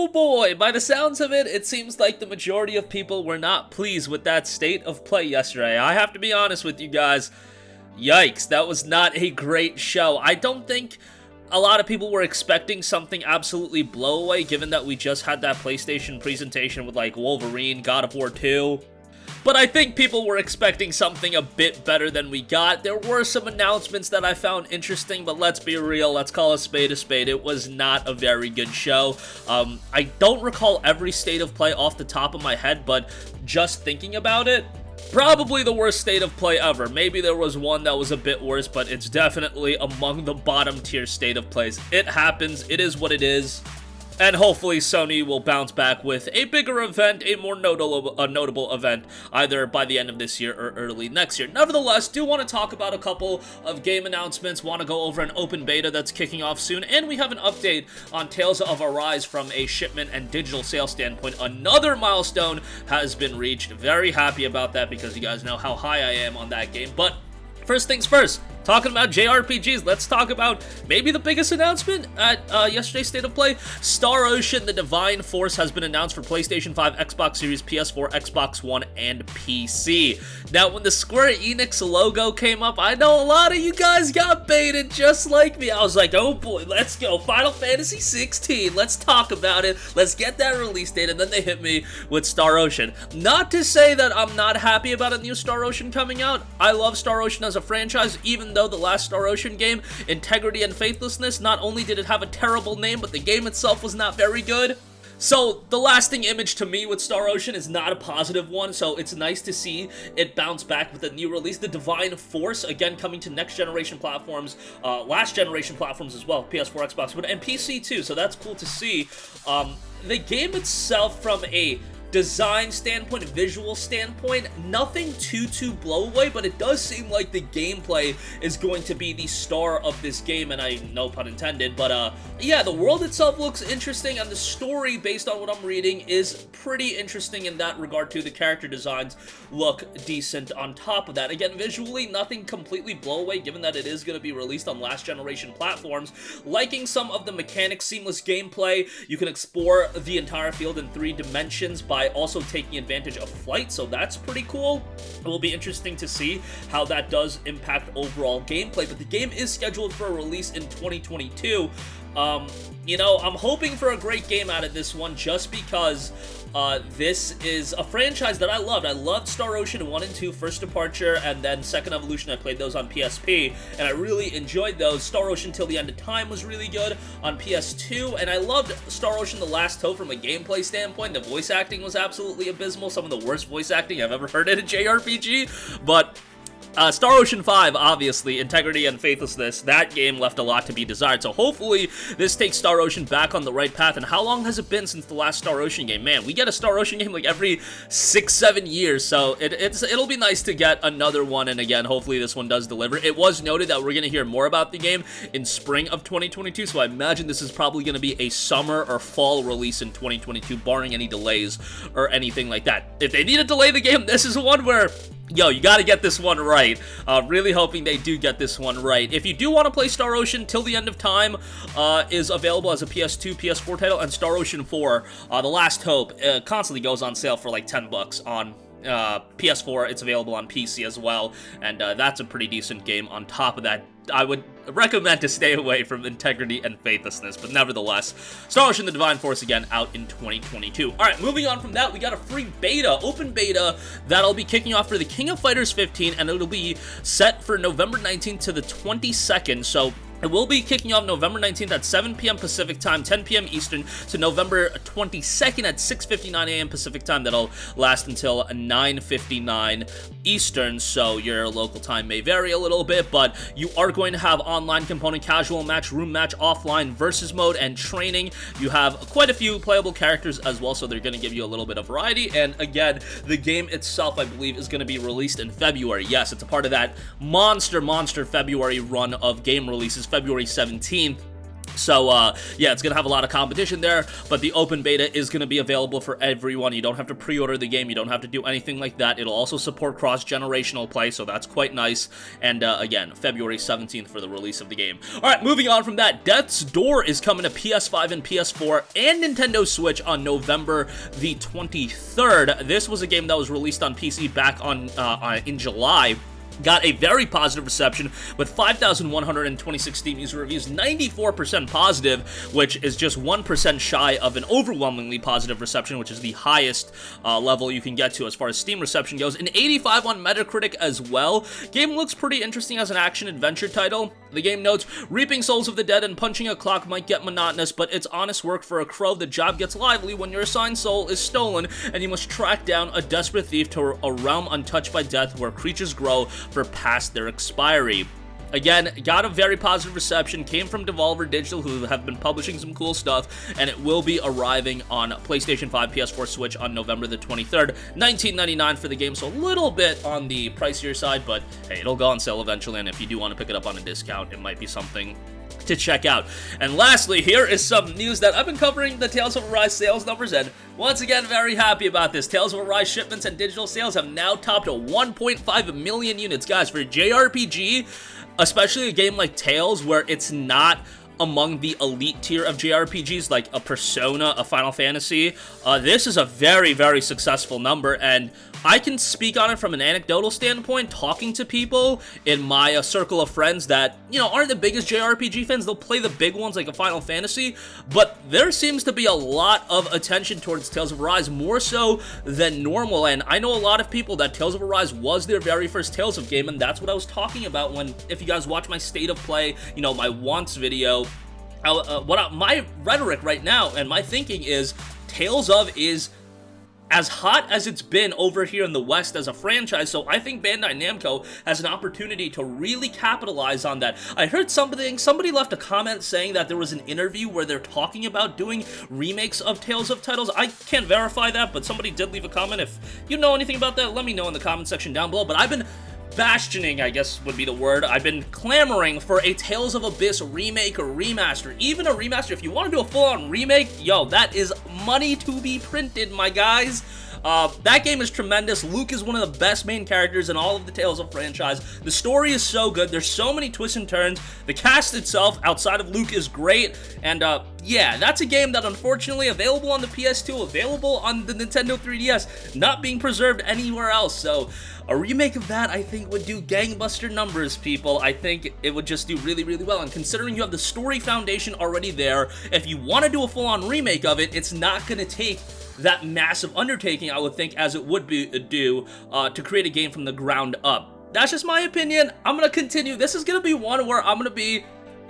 Oh boy, by the sounds of it, it seems like the majority of people were not pleased with that state of play yesterday. I have to be honest with you guys. Yikes, that was not a great show. I don't think a lot of people were expecting something absolutely blow away, given that we just had that PlayStation presentation with like Wolverine, God of War 2. But I think people were expecting something a bit better than we got. There were some announcements that I found interesting, but let's be real, let's call a spade a spade. It was not a very good show. I don't recall every state of play off the top of my head, but just thinking about it, probably the worst state of play ever. Maybe there was one that was a bit worse, but it's definitely among the bottom tier state of plays. It happens, it is what it is. And hopefully Sony will bounce back with a bigger event, a more notable event, either by the end of this year or early next year. Nevertheless, do want to talk about a couple of game announcements, want to go over an open beta that's kicking off soon, and we have an update on Tales of Arise from a shipment and digital sales standpoint. Another milestone has been reached. Very happy about that because you guys know how high I am on that game. But first things first, talking about JRPGs, let's talk about maybe the biggest announcement at yesterday's State of Play. Star Ocean: The Divine Force has been announced for PlayStation 5, Xbox Series, PS4, Xbox One, and PC. Now, when the Square Enix logo came up, I know a lot of you guys got baited just like me. I was like, oh boy, let's go, Final Fantasy 16, let's talk about it, let's get that release date, and then they hit me with Star Ocean. Not to say that I'm not happy about a new Star Ocean coming out. I love Star Ocean as a franchise, even though the last Star Ocean game, Integrity and Faithlessness, not only did it have a terrible name, but the game itself was not very good. So, the lasting image to me with Star Ocean is not a positive one, so it's nice to see it bounce back with a new release. The Divine Force, again, coming to next-generation platforms, last-generation platforms as well, PS4, Xbox One, and PC too, so that's cool to see. The game itself, from a design standpoint, visual standpoint, nothing too blow away, but it does seem like the gameplay is going to be the star of this game, and I, no pun intended, but yeah, the world itself looks interesting, and the story, based on what I'm reading, is pretty interesting in that regard too. The character designs look decent on top of that. Again, visually, nothing completely blow away, given that it is going to be released on last generation platforms. Liking some of the mechanics, seamless gameplay, you can explore the entire field in 3 dimensions by also taking advantage of flight, so that's pretty cool. It will be interesting to see how that does impact overall gameplay, but the game is scheduled for a release in 2022. You know, I'm hoping for a great game out of this one, just because this is a franchise that I loved. I loved Star Ocean 1 and 2, First Departure, and then Second Evolution. I played those on PSP, and I really enjoyed those. Star Ocean Till the End of Time was really good on PS2, and I loved Star Ocean The Last Hope from a gameplay standpoint. The voice acting was absolutely abysmal, some of the worst voice acting I've ever heard in a JRPG, but Star Ocean 5, obviously, Integrity and Faithlessness, that game left a lot to be desired, so hopefully this takes Star Ocean back on the right path. And how long has it been since the last Star Ocean game? Man, we get a Star Ocean game like every 6-7 years, so it'll be nice to get another one, and again, hopefully this one does deliver. It was noted that we're going to hear more about the game in spring of 2022, so I imagine this is probably going to be a summer or fall release in 2022, barring any delays or anything like that. If they need to delay the game, this is one where, yo, you gotta get this one right. Really hoping they do get this one right. If you do want to play Star Ocean Till the End of Time, is available as a PS2, PS4 title, and Star Ocean 4, The Last Hope, constantly goes on sale for like $10 on PS4. It's available on PC as well, and that's a pretty decent game. On top of that, I would recommend to stay away from Integrity and Faithlessness, but nevertheless, Star Ocean: The Divine Force, again, out in 2022. Alright, moving on from that, we got a free beta, open beta, that'll be kicking off for the King of Fighters 15, and it'll be set for November 19th to the 22nd, so it will be kicking off November 19th at 7 p.m. Pacific Time, 10 p.m. Eastern, to November 22nd at 6:59 a.m. Pacific Time. That'll last until 9:59 Eastern, so your local time may vary a little bit, but you are going to have online component, casual match, room match, offline versus mode, and training. You have quite a few playable characters as well, so they're going to give you a little bit of variety, and again, the game itself, I believe, is going to be released in February. Yes, it's a part of that monster February run of game releases, February 17th. So, yeah, it's going to have a lot of competition there, but the open beta is going to be available for everyone. You don't have to pre-order the game. You don't have to do anything like that. It'll also support cross-generational play, so that's quite nice. And, again, February 17th for the release of the game. All right, moving on from that, Death's Door is coming to PS5 and PS4 and Nintendo Switch on November the 23rd. This was a game that was released on PC back on in July. Got a very positive reception with 5,126 Steam user reviews, 94% positive, which is just 1% shy of an overwhelmingly positive reception, which is the highest level you can get to as far as Steam reception goes. An 85 on Metacritic as well. Game looks pretty interesting as an action-adventure title. The game notes, reaping souls of the dead and punching a clock might get monotonous, but it's honest work for a crow. The job gets lively when your assigned soul is stolen, and you must track down a desperate thief to a realm untouched by death where creatures grow for past their expiry. Again, got a very positive reception, came from Devolver Digital, who have been publishing some cool stuff, and it will be arriving on PlayStation 5, PS4, Switch on November the 23rd. $19.99 for the game, so a little bit on the pricier side, but hey, it'll go on sale eventually, and if you do want to pick it up on a discount, it might be something to check out. And lastly, here is some news that I've been covering the Tales of Arise sales numbers, and once again, very happy about this. Tales of Arise shipments and digital sales have now topped 1.5 million units. Guys, for JRPG, especially a game like Tales, where it's not among the elite tier of JRPGs like a Persona, a Final Fantasy, this is a very, very successful number, and I can speak on it from an anecdotal standpoint, talking to people in my circle of friends that, you know, aren't the biggest JRPG fans. They'll play the big ones like a Final Fantasy, but there seems to be a lot of attention towards Tales of Arise, more so than normal, and I know a lot of people that Tales of Arise was their very first Tales of game, and that's what I was talking about when, if you guys watch my State of Play, you know, my wants video, my rhetoric right now and my thinking is Tales of is as hot as it's been over here in the West as a franchise, so I think Bandai Namco has an opportunity to really capitalize on that. I heard somebody left a comment saying that there was an interview where they're talking about doing remakes of Tales of titles. I can't verify that, but somebody did leave a comment. If you know anything about that, let me know in the comment section down below, but I've been bastioning, I guess would be the word. I've been clamoring for a Tales of Abyss remake or remaster. Even a remaster, if you want to do a full-on remake, yo, that is money to be printed, my guys. That game is tremendous. Luke is one of the best main characters in all of the Tales of franchise. The story is so good. There's so many twists and turns. The cast itself, outside of Luke, is great. And, yeah, that's a game that unfortunately available on the PS2, available on the Nintendo 3DS, not being preserved anywhere else. So a remake of that, I think, would do gangbuster numbers, people. I think it would just do really, really well. And considering you have the story foundation already there, if you want to do a full-on remake of it, it's not going to take that massive undertaking, I would think, as it would be to create a game from the ground up. That's just my opinion. I'm going to continue. This is going to be one where I'm going to be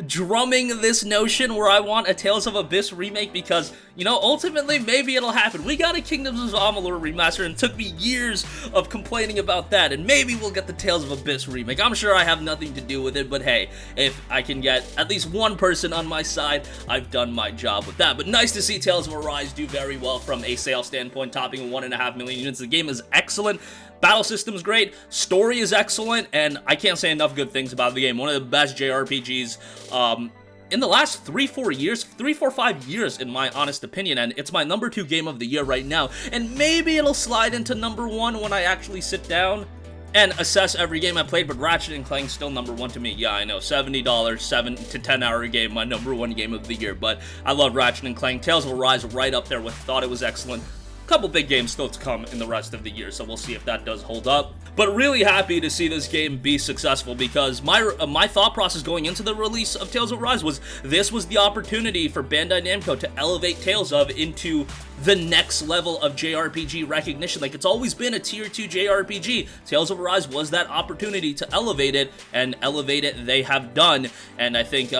drumming this notion where I want a Tales of Abyss remake because, you know, ultimately, maybe it'll happen. We got a Kingdoms of Amalur remaster, and it took me years of complaining about that, and maybe we'll get the Tales of Abyss remake. I'm sure I have nothing to do with it, but hey, if I can get at least one person on my side, I've done my job with that. But nice to see Tales of Arise do very well from a sales standpoint, topping 1.5 million units. The game is excellent. Battle system's great, story is excellent, and I can't say enough good things about the game. One of the best JRPGs in the last 5 years, in my honest opinion, and it's my number 2 game of the year right now, and maybe it'll slide into number 1 when I actually sit down and assess every game I played, but Ratchet & Clank's still number 1 to me. Yeah, I know, $70, 7 to 10 hour game, my number 1 game of the year, but I love Ratchet & Clank. Tales of Arise right up there with thought it was excellent. Couple big games still to come in the rest of the year, so we'll see if that does hold up. But really happy to see this game be successful because my thought process going into the release of Tales of Arise was this was the opportunity for Bandai Namco to elevate Tales of into the next level of JRPG recognition. Like, it's always been a tier 2 JRPG. Tales of Arise was that opportunity to elevate it, and elevate it they have done. And I think,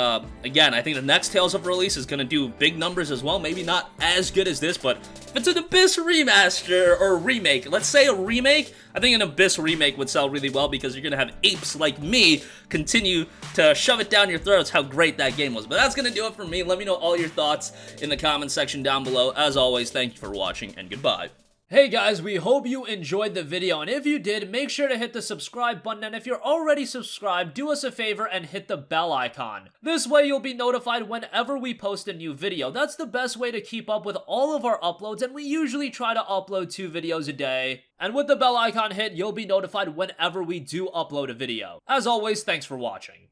again, I think the next Tales of release is going to do big numbers as well. Maybe not as good as this, but if it's an Abyss remaster or remake, let's say a remake, I think an Abyss remake would sell really well because you're going to have apes like me continue to shove it down your throats how great that game was. But that's going to do it for me. Let me know all your thoughts in the comment section down below. As always, thank you for watching, and goodbye. Hey guys, we hope you enjoyed the video, and if you did, make sure to hit the subscribe button, and if you're already subscribed, do us a favor and hit the bell icon. This way you'll be notified whenever we post a new video. That's the best way to keep up with all of our uploads, and we usually try to upload 2 videos a day. And with the bell icon hit, you'll be notified whenever we do upload a video. As always, thanks for watching.